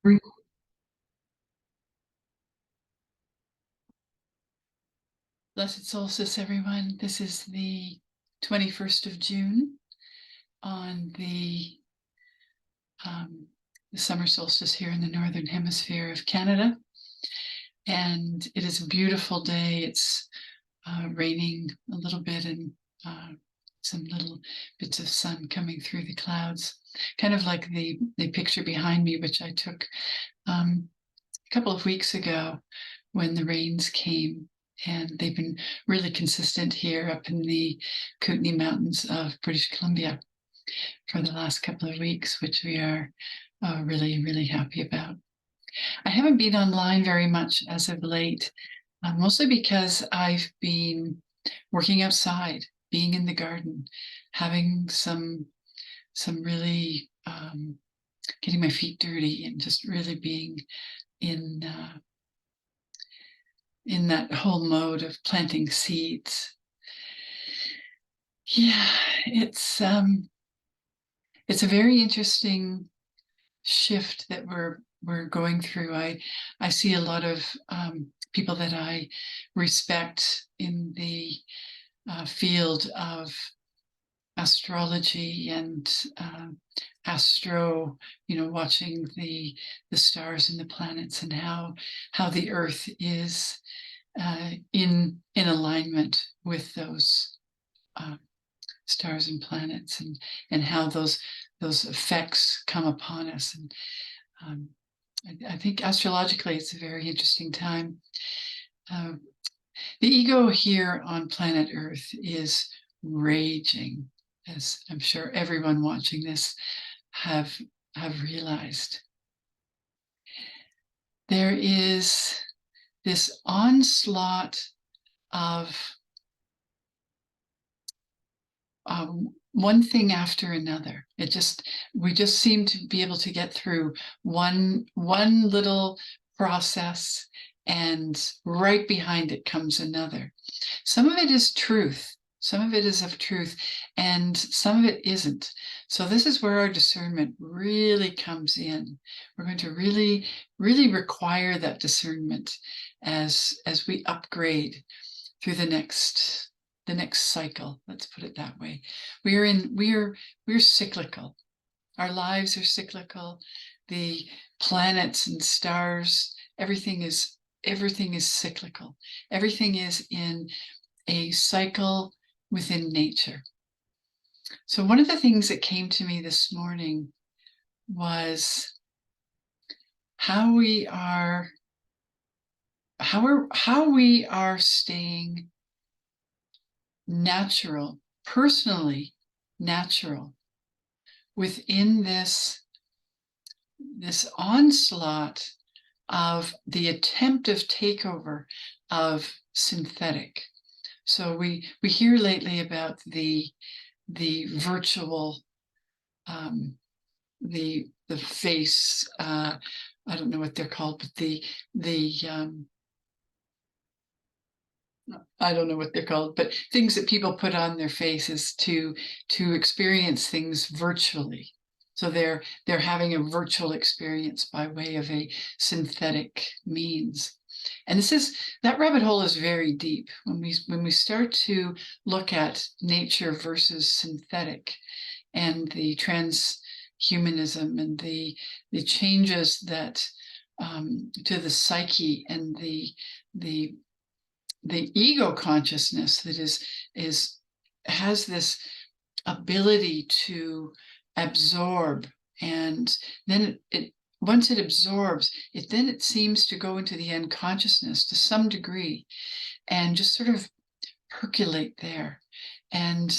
Re- Blessed solstice, everyone. This is the 21st of June on the summer solstice here in the northern hemisphere of Canada. And it is a beautiful day. It's raining a little bit and some little bits of sun coming through the clouds, kind of like the picture behind me, which I took a couple of weeks ago when the rains came. And they've been really consistent here up in the Kootenay Mountains of British Columbia for the last couple of weeks, which we are really, really happy about. I haven't been online very much as of late, mostly because I've been working outside, being in the garden, having some really getting my feet dirty and just really being in that whole mode of planting seeds. Yeah, it's a very interesting shift that we're going through. I see a lot of people that I respect in the field of astrology and watching the stars and the planets and how the Earth is in alignment with those stars and planets, and how those effects come upon us. And I think astrologically it's a very interesting time. The ego here on planet Earth is raging, as I'm sure everyone watching this have realized. There is this onslaught of one thing after another. We just seem to be able to get through one little process, and right behind it comes another. Some of it is truth. Some of it is of truth, and some of it isn't. So this is where our discernment really comes in. We're going to really, really require that discernment as we upgrade through the next cycle. Let's put it that way. We're cyclical. Our lives are cyclical. The planets and stars, everything is cyclical. Everything is in a cycle within nature. So one of the things that came to me this morning was how we are staying natural, personally natural, within this onslaught of the attempt of takeover of synthetic. So we hear lately about the virtual, the face, I don't know what they're called, but the I don't know what they're called, but things that people put on their faces to experience things virtually. So they're having a virtual experience by way of a synthetic means. And that rabbit hole is very deep. When we start to look at nature versus synthetic, and the transhumanism and the changes that to the psyche, and the ego consciousness that has this ability to absorb, and then once it absorbs it, then it seems to go into the unconsciousness to some degree and just sort of percolate there. And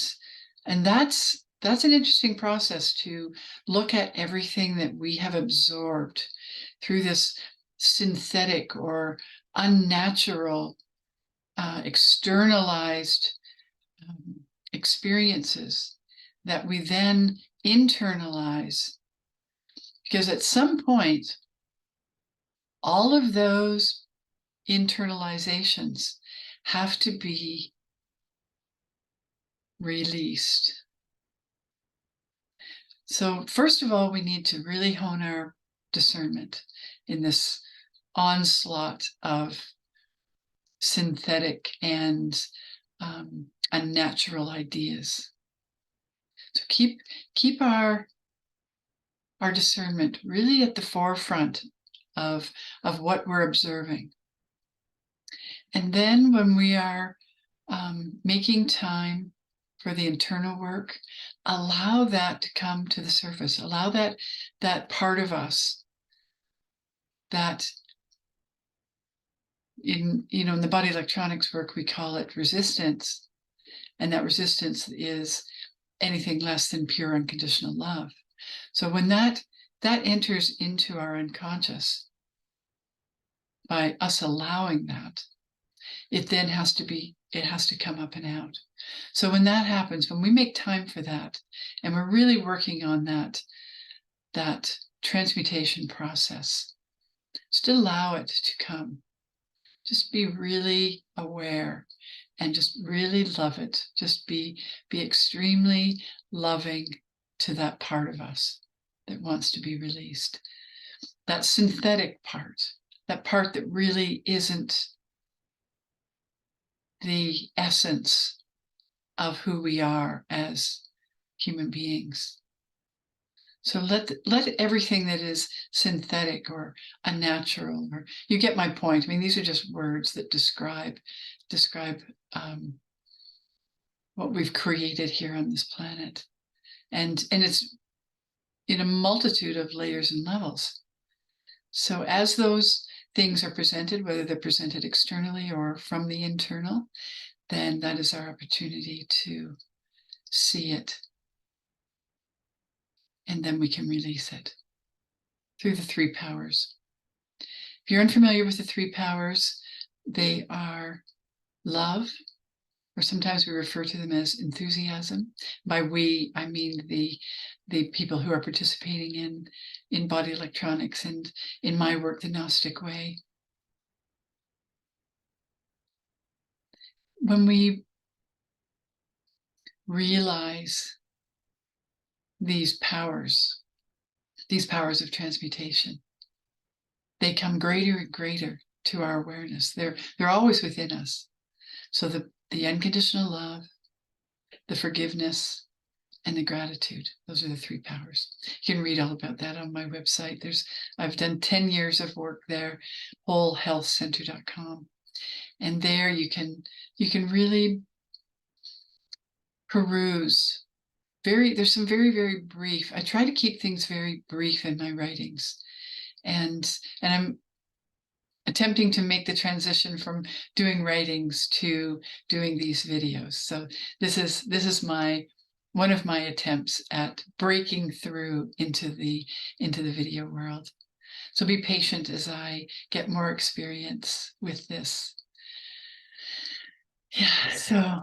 that's an interesting process, to look at everything that we have absorbed through this synthetic or unnatural externalized experiences that we then internalize, because at some point all of those internalizations have to be released. So first of all, we need to really hone our discernment in this onslaught of synthetic and unnatural ideas. So keep our discernment really at the forefront of what we're observing. And then when we are making time for the internal work, allow that to come to the surface. Allow that part of us that in the body electronics work, we call it resistance. And that resistance is anything less than pure unconditional love. So when that enters into our unconscious, by us allowing that, it then has to come up and out. So when that happens, when we make time for that, and we're really working on that transmutation process, just allow it to come. Just be really aware and just really love it. Just be extremely loving to that part of us that wants to be released. That synthetic part, that part that really isn't the essence of who we are as human beings. So let everything that is synthetic or unnatural, or you get my point. I mean, these are just words that describe what we've created here on this planet, and it's in a multitude of layers and levels. So as those things are presented, whether they're presented externally or from the internal, then that is our opportunity to see it. And then we can release it through the three powers. If you're unfamiliar with the three powers, they are love, or sometimes we refer to them as enthusiasm. By we, I mean the people who are participating in body electronics and in my work, the Gnostic way. When we realize these powers of transmutation, they come greater and greater to our awareness. They're always within us. So the unconditional love, the forgiveness, and the gratitude. Those are the three powers. You can read all about that on my website. I've done 10 years of work there, wholehealthcenter.com. And there you can really peruse. There's some very, very brief. I try to keep things very brief in my writings. And I'm attempting to make the transition from doing writings to doing these videos. So this is one of my attempts at breaking through into the video world. So be patient as I get more experience with this. Yeah, so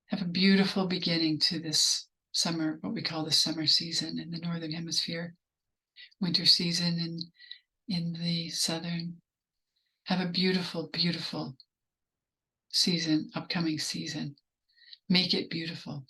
have a beautiful beginning to this summer, what we call the summer season in the Northern Hemisphere, winter season in the Southern. Have a beautiful, beautiful season, upcoming season. Make it beautiful.